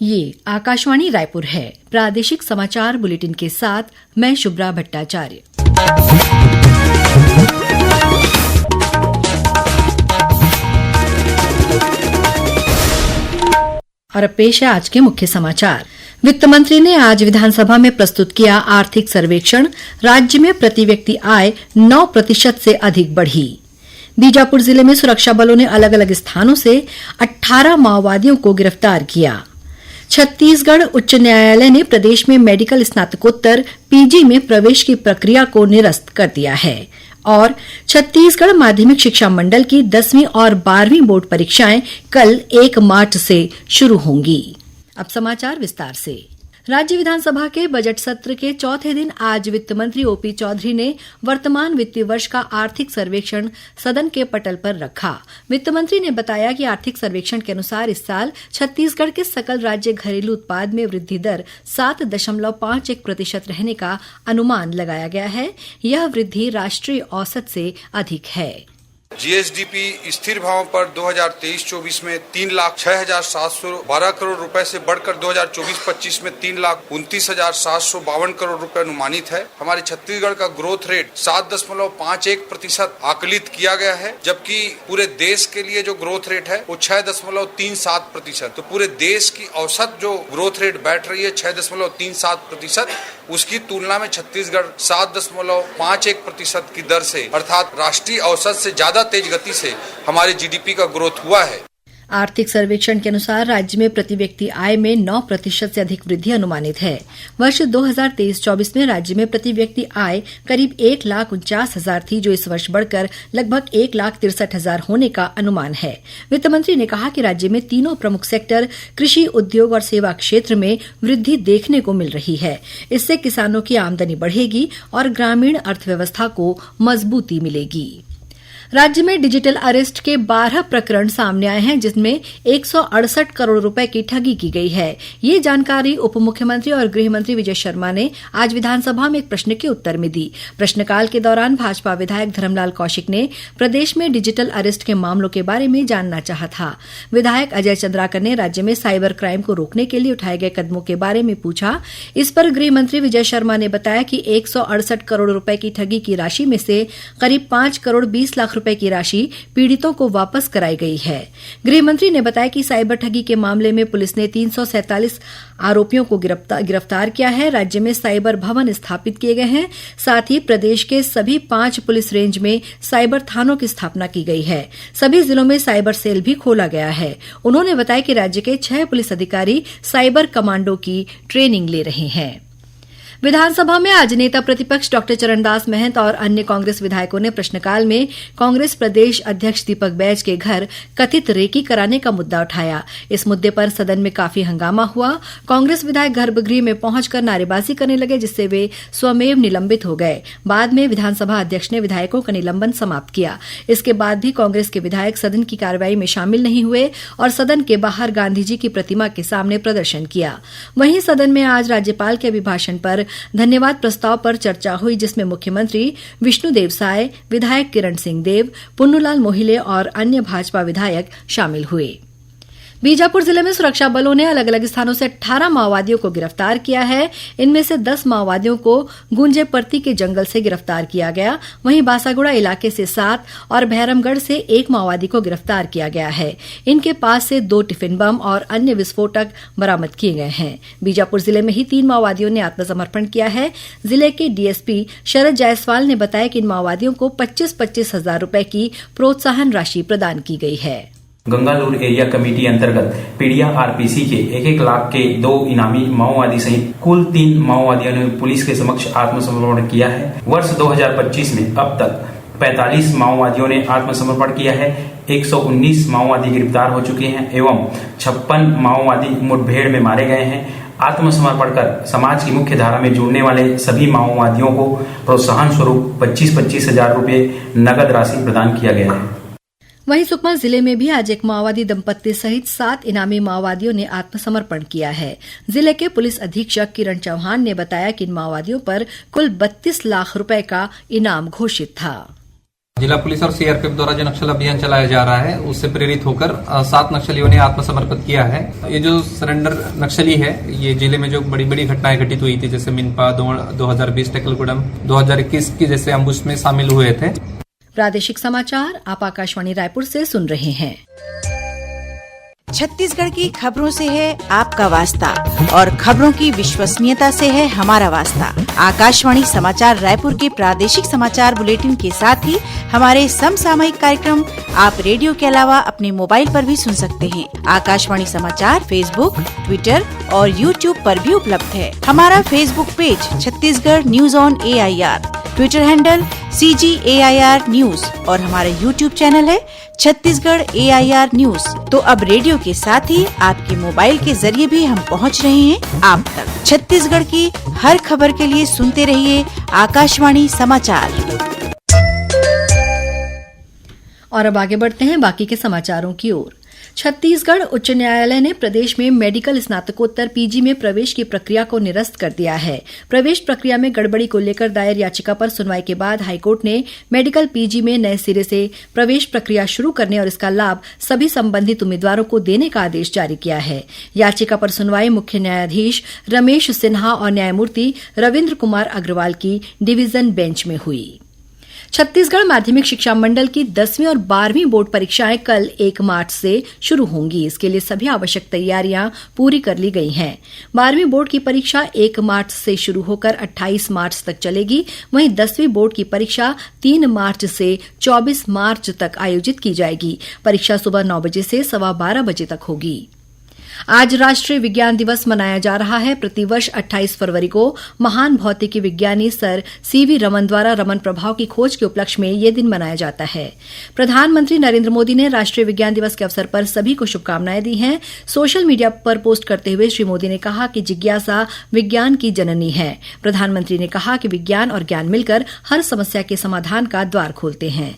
ये आकाशवाणी रायपुर है। प्रादेशिक समाचार बुलेटिन के साथ मैं शुभ्रा भट्टाचार्य। और अब पेश है आज के मुख्य समाचार। वित्त मंत्री ने आज विधानसभा में प्रस्तुत किया आर्थिक सर्वेक्षण। राज्य में प्रति व्यक्ति आय 9% से अधिक बढ़ी। बीजापुर जिले में सुरक्षा बलों ने अलग अलग स्थानों से 18 माओवादियों को गिरफ्तार किया। छत्तीसगढ़ उच्च न्यायालय ने प्रदेश में मेडिकल स्नातकोत्तर पीजी में प्रवेश की प्रक्रिया को निरस्त कर दिया है। और छत्तीसगढ़ माध्यमिक शिक्षा मंडल की 10वीं और 12वीं बोर्ड परीक्षाएं कल 1 मार्च से शुरू होंगी। अब समाचार विस्तार से। राज्य विधानसभा के बजट सत्र के चौथे दिन आज वित्त मंत्री ओपी चौधरी ने वर्तमान वित्तीय वर्ष का आर्थिक सर्वेक्षण सदन के पटल पर रखा। वित्त मंत्री ने बताया कि आर्थिक सर्वेक्षण के अनुसार इस साल छत्तीसगढ़ के सकल राज्य घरेलू उत्पाद में वृद्धि दर 7.51% रहने का अनुमान लगाया गया है। यह वृद्धि राष्ट्रीय औसत से अधिक है। जीएसडीपी स्थिर भाव पर 2023-24 में 3,06,712 करोड़ रुपए से बढ़कर 2024-25 में 3,29,752 करोड़ रुपए अनुमानित है। हमारे छत्तीसगढ़ का ग्रोथ रेट 7.51% आकलित किया गया है, जबकि पूरे देश के लिए जो ग्रोथ रेट है वो 6.37%। तो पूरे देश की औसत जो ग्रोथ रेट बैठ रही है 6.37%, उसकी तुलना में छत्तीसगढ़ 7.51% की दर से अर्थात राष्ट्रीय औसत से ज्यादा तेज गति से हमारे जीडीपी का ग्रोथ हुआ है। आर्थिक सर्वेक्षण के अनुसार राज्य में प्रति व्यक्ति आय में 9% से अधिक वृद्धि अनुमानित है। वर्ष 2023-24 में राज्य में प्रति व्यक्ति आय करीब 1,49,000 थी, जो इस वर्ष बढ़कर लगभग 1,63,000 होने का अनुमान है। वित्त मंत्री ने कहा कि राज्य में तीनों प्रमुख सेक्टर कृषि, उद्योग और सेवा क्षेत्र में वृद्धि देखने को मिल रही है। इससे किसानों की आमदनी बढ़ेगी और ग्रामीण अर्थव्यवस्था को मजबूती मिलेगी। राज्य में डिजिटल अरेस्ट के 12 प्रकरण सामने आए हैं, जिसमें 168 करोड़ रुपए की ठगी की गई है। ये जानकारी उप मुख्यमंत्री और गृह मंत्री विजय शर्मा ने आज विधानसभा में एक प्रश्न के उत्तर में दी। प्रश्नकाल के दौरान भाजपा विधायक धर्मलाल कौशिक ने प्रदेश में डिजिटल अरेस्ट के मामलों के बारे में जानना चाहा था। विधायक अजय चंद्राकर ने राज्य में साइबर क्राइम को रोकने के लिए उठाए गए कदमों के बारे में पूछा। इस पर गृह मंत्री विजय शर्मा ने बताया कि 168 करोड़ रुपए की ठगी की राशि में से करीब 5 करोड़ 20 लाख रुपए की राशि पीड़ितों को वापस कराई गई है। गृह मंत्री ने बताया कि साइबर ठगी के मामले में पुलिस ने 347 आरोपियों को गिरफ्तार किया है। राज्य में साइबर भवन स्थापित किए गए हैं। साथ ही प्रदेश के सभी 5 पुलिस रेंज में साइबर थानों की स्थापना की गई है। सभी जिलों में साइबर सेल भी खोला गया है। उन्होंने बताया कि राज्य के 6 पुलिस अधिकारी साइबर कमांडो की ट्रेनिंग ले रहे हैं। विधानसभा में आज नेता प्रतिपक्ष डॉक्टर चरणदास महंत और अन्य कांग्रेस विधायकों ने प्रश्नकाल में कांग्रेस प्रदेश अध्यक्ष दीपक बैज के घर कथित रेकी कराने का मुद्दा उठाया। इस मुद्दे पर सदन में काफी हंगामा हुआ। कांग्रेस विधायक गर्भगृह में पहुंचकर नारेबाजी करने लगे, जिससे वे स्वमेव निलंबित हो गए। बाद में विधानसभा अध्यक्ष ने विधायकों का निलंबन समाप्त किया। इसके बाद भी कांग्रेस के विधायक सदन की कार्रवाई में शामिल नहीं हुए और सदन के बाहर गांधी जी की प्रतिमा के सामने प्रदर्शन किया। वहीं सदन में आज राज्यपाल के अभिभाषण पर धन्यवाद प्रस्ताव पर चर्चा हुई, जिसमें मुख्यमंत्री विष्णुदेव साय, विधायक किरण सिंह देव, पुन्नूलाल मोहिले और अन्य भाजपा विधायक शामिल हुए। बीजापुर जिले में सुरक्षा बलों ने अलग अलग स्थानों से 18 माओवादियों को गिरफ्तार किया है। इनमें से 10 माओवादियों को गुंजेपर्ती के जंगल से गिरफ्तार किया गया। वहीं बासागुड़ा इलाके से 7 और भैरमगढ़ से 1 माओवादी को गिरफ्तार किया गया है। इनके पास से 2 टिफिन बम और अन्य विस्फोटक बरामद किए गए हैं। बीजापुर जिले में ही 3 माओवादियों ने आत्मसमर्पण किया है। जिले के डीएसपी शरद जायसवाल ने बताया कि इन माओवादियों को 25-25 हजार रुपए की प्रोत्साहन राशि प्रदान की गई है। गंगालूर एरिया कमेटी अंतर्गत पीड़िया आरपीसी के 1-1 लाख के 2 इनामी माओवादी सहित कुल 3 माओवादियों ने पुलिस के समक्ष आत्मसमर्पण किया है। वर्ष 2025 में अब तक 45 माओवादियों ने आत्मसमर्पण किया है। 119 माओवादी गिरफ्तार हो चुके हैं एवं 56 माओवादी मुठभेड़ में मारे गए हैं। आत्मसमर्पण कर समाज की मुख्य धारा में जुड़ने वाले सभी माओवादियों को प्रोत्साहन स्वरूप 25-25 हजार रुपए नगद राशि प्रदान किया गया है। वहीं सुकमा जिले में भी आज एक माओवादी दंपत्ति सहित 7 इनामी माओवादियों ने आत्मसमर्पण किया है। जिले के पुलिस अधीक्षक किरण चौहान ने बताया कि इन माओवादियों पर कुल 32 लाख रुपए का इनाम घोषित था। जिला पुलिस और सीआरपीएफ द्वारा जो नक्सल अभियान चलाया जा रहा है उससे प्रेरित होकर 7 नक्सलियों ने आत्मसमर्पित किया है। ये जो सरेंडर नक्सली है ये जिले में जो बड़ी बड़ी घटनाएं घटित हुई थी जैसे मिनपा 2020 टेकलगुडम 2021 की जैसे अम्बुश में शामिल हुए थे। प्रादेशिक समाचार आप आकाशवाणी रायपुर से सुन रहे हैं। छत्तीसगढ़ की खबरों से है आपका वास्ता और खबरों की विश्वसनीयता से है हमारा वास्ता। आकाशवाणी समाचार रायपुर के प्रादेशिक समाचार बुलेटिन के साथ ही हमारे समसामयिक कार्यक्रम आप रेडियो के अलावा अपने मोबाइल पर भी सुन सकते हैं। आकाशवाणी समाचार फेसबुक, ट्विटर और यूट्यूब पर भी उपलब्ध है। हमारा Facebook page Chhattisgarh news on AIR, Twitter handle CGAIR news और हमारा यूट्यूब चैनल है छत्तीसगढ़ AIR न्यूज। तो अब रेडियो के साथ ही आपके मोबाइल के जरिए भी हम पहुंच रहे हैं आप तक। छत्तीसगढ़ की हर खबर के लिए सुनते रहिए आकाशवाणी समाचार। और अब आगे बढ़ते हैं बाकी के समाचारों की ओर। छत्तीसगढ़ उच्च न्यायालय ने प्रदेश में मेडिकल स्नातकोत्तर PG में प्रवेश की प्रक्रिया को निरस्त कर दिया है। प्रवेश प्रक्रिया में गड़बड़ी को लेकर दायर याचिका पर सुनवाई के बाद हाईकोर्ट ने मेडिकल PG में नए सिरे से प्रवेश प्रक्रिया शुरू करने और इसका लाभ सभी संबंधित उम्मीदवारों को देने का आदेश जारी किया है। याचिका पर सुनवाई मुख्य न्यायाधीश रमेश सिन्हा और न्यायमूर्ति रविन्द्र कुमार अग्रवाल की डिवीजन बेंच में हुई। छत्तीसगढ़ माध्यमिक शिक्षा मंडल की 10वीं और 12वीं बोर्ड परीक्षाएं कल 1 मार्च से शुरू होंगी। इसके लिए सभी आवश्यक तैयारियां पूरी कर ली गई हैं। 12वीं बोर्ड की परीक्षा 1 मार्च से शुरू होकर 28 मार्च तक चलेगी। वहीं 10वीं बोर्ड की परीक्षा 3 मार्च से 24 मार्च तक आयोजित की जाएगी। परीक्षा सुबह 9 बजे से 12:15 बजे तक होगी। आज राष्ट्रीय विज्ञान दिवस मनाया जा रहा है। प्रतिवर्ष 28 फरवरी को महान भौतिकी विज्ञानी सर CV रमन द्वारा रमन प्रभाव की खोज के उपलक्ष्य में यह दिन मनाया जाता है। प्रधानमंत्री नरेंद्र मोदी ने राष्ट्रीय विज्ञान दिवस के अवसर पर सभी को शुभकामनाएं दी हैं। सोशल मीडिया पर पोस्ट करते हुए श्री मोदी ने कहा कि जिज्ञासा विज्ञान की जननी है। प्रधानमंत्री ने कहा कि विज्ञान और ज्ञान मिलकर हर समस्या के समाधान का द्वार खोलते हैं।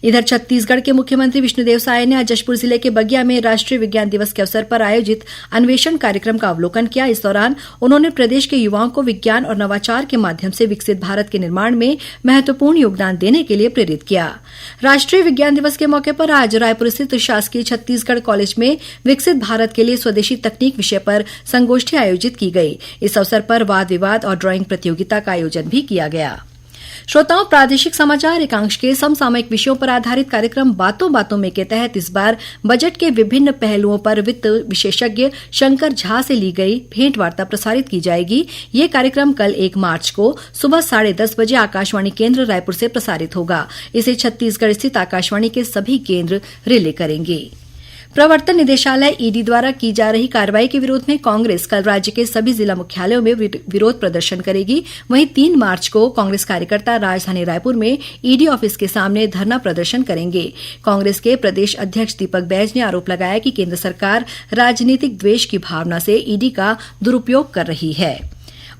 इधर छत्तीसगढ़ के मुख्यमंत्री विष्णुदेव साय ने आज जशपुर जिले के बगिया में राष्ट्रीय विज्ञान दिवस के अवसर पर आयोजित अन्वेषण कार्यक्रम का अवलोकन किया। इस दौरान उन्होंने प्रदेश के युवाओं को विज्ञान और नवाचार के माध्यम से विकसित भारत के निर्माण में महत्वपूर्ण योगदान देने के लिए प्रेरित किया। राष्ट्रीय विज्ञान दिवस के मौके पर आज रायपुर स्थित शासकीय छत्तीसगढ़ कॉलेज में विकसित भारत के लिए स्वदेशी तकनीक विषय पर संगोष्ठी आयोजित की गई। इस अवसर पर वाद विवाद और ड्राइंग प्रतियोगिता का आयोजन भी किया गया। श्रोताओं, प्रादेशिक समाचार एकांश के समसामयिक विषयों पर आधारित कार्यक्रम बातों बातों में के तहत इस बार बजट के विभिन्न पहलुओं पर वित्त विशेषज्ञ शंकर झा से ली गई भेंट वार्ता प्रसारित की जाएगी। ये कार्यक्रम कल 1 मार्च को सुबह 10:30 बजे आकाशवाणी केंद्र रायपुर से प्रसारित होगा। इसे छत्तीसगढ़ स्थित आकाशवाणी के सभी केंद्र रिले करेंगे। प्रवर्तन निदेशालय ED द्वारा की जा रही कार्रवाई के विरोध में कांग्रेस कल राज्य के सभी जिला मुख्यालयों में विरोध प्रदर्शन करेगी। वहीं 3 मार्च को कांग्रेस कार्यकर्ता राजधानी रायपुर में ED ऑफिस के सामने धरना प्रदर्शन करेंगे। कांग्रेस के प्रदेश अध्यक्ष दीपक बैज ने आरोप लगाया कि केंद्र सरकार राजनीतिक द्वेष की भावना से ED का दुरुपयोग कर रही है।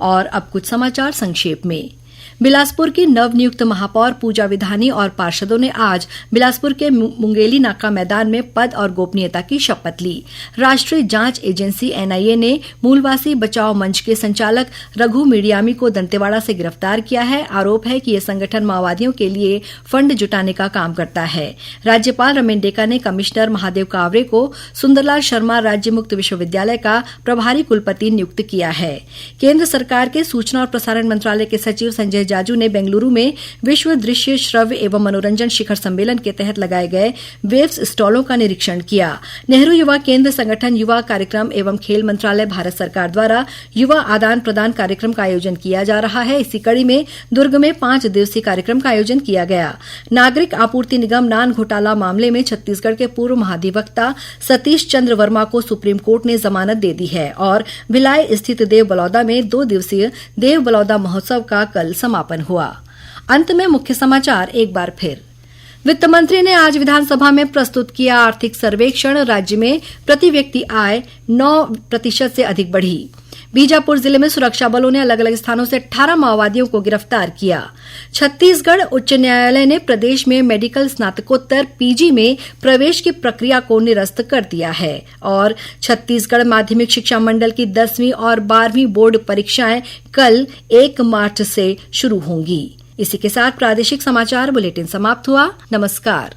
और अब कुछ समाचार संक्षेप में। बिलासपुर की नवनियुक्त महापौर पूजा विधानी और पार्षदों ने आज बिलासपुर के मुंगेली नाका मैदान में पद और गोपनीयता की शपथ ली। राष्ट्रीय जांच एजेंसी NIA ने मूलवासी बचाव मंच के संचालक रघु मीडियामी को दंतेवाड़ा से गिरफ्तार किया है। आरोप है कि यह संगठन माओवादियों के लिए फंड जुटाने का काम करता है। राज्यपाल रमेन डेका ने कमिश्नर महादेव कावरे को सुंदरलाल शर्मा राज्य मुक्त विश्वविद्यालय का प्रभारी कुलपति नियुक्त किया है। केंद्र सरकार के सूचना और प्रसारण मंत्रालय के सचिव संजय जाजू ने बेंगलुरु में विश्व दृश्य श्रव्य एवं मनोरंजन शिखर सम्मेलन के तहत लगाए गए वेव्स स्टॉलों का निरीक्षण किया। नेहरू युवा केंद्र संगठन युवा कार्यक्रम एवं खेल मंत्रालय भारत सरकार द्वारा युवा आदान प्रदान कार्यक्रम का आयोजन किया जा रहा है। इसी कड़ी में दुर्ग में 5 दिवसीय कार्यक्रम का आयोजन किया गया। नागरिक आपूर्ति निगम नान घोटाला मामले में छत्तीसगढ़ के पूर्व महाधिवक्ता सतीश चंद्र वर्मा को सुप्रीम कोर्ट ने जमानत दे दी है और भिलाई स्थित देव बलौदा में 2 दिवसीय देव बलौदा महोत्सव का कल समापन हुआ। अंत में मुख्य समाचार एक बार फिर। वित्त मंत्री ने आज विधानसभा में प्रस्तुत किया आर्थिक सर्वेक्षण। राज्य में प्रति व्यक्ति आय 9% से अधिक बढ़ी। बीजापुर जिले में सुरक्षा बलों ने अलग अलग स्थानों से 18 माओवादियों को गिरफ्तार किया। छत्तीसगढ़ उच्च न्यायालय ने प्रदेश में मेडिकल स्नातकोत्तर PG में प्रवेश की प्रक्रिया को निरस्त कर दिया है। और छत्तीसगढ़ माध्यमिक शिक्षा मंडल की 10वीं और 12वीं बोर्ड परीक्षाएं कल 1 मार्च से शुरू होंगी। इसी के साथ प्रादेशिक समाचार बुलेटिन समाप्त हुआ। नमस्कार।